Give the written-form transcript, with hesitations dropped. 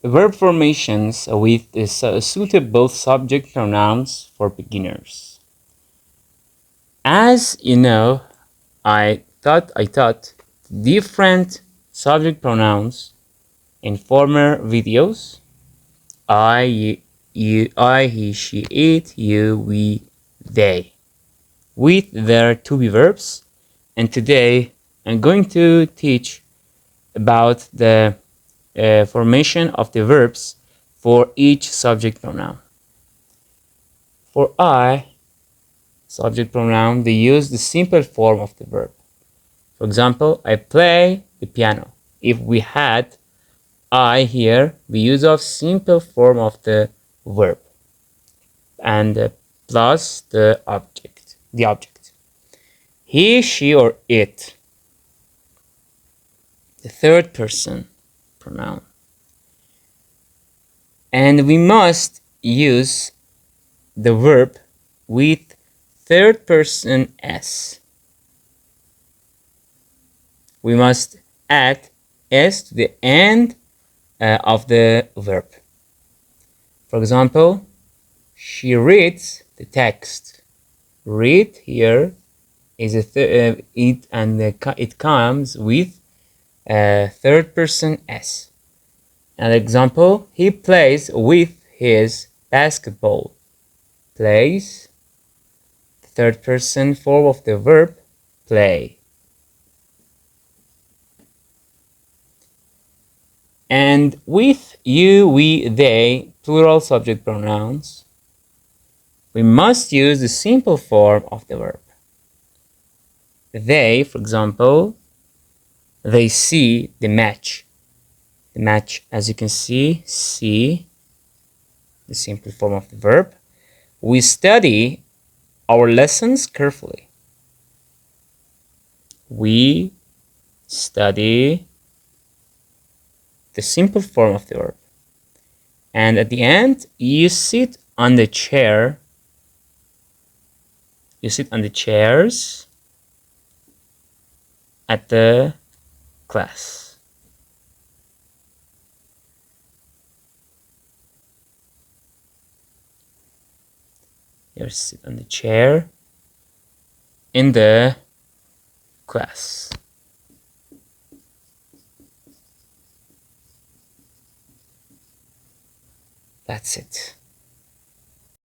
verb formations with suitable subject pronouns for beginners. As you know, I taught different subject pronouns in former videos. I, you, I, he, she, it, you, we, they, with their to be verbs. And today I'm going to teach about the formation of the verbs for each subject pronoun. For I, subject pronoun, they use the simple form of the verb. For example, I play the piano. If we had I here, we use of simple form of the verb and plus the object. He, she, or it, the third person pronoun. And we must use the verb with third person s. We must add s to the end of the verb. For example, she reads the text. Read here is it, and it comes with third person s. An example, he plays with his basketball. Plays, third person form of the verb play. And with you, we, they, plural subject pronouns, we must use the simple form of the verb. They, for example, they see the match. The match, as you can see, the simple form of the verb. We study our lessons carefully. We study the simple form of the verb. And at the end, you sit on the chair. You sit on the chairs at the class. You sit on the chair in the class. That's it.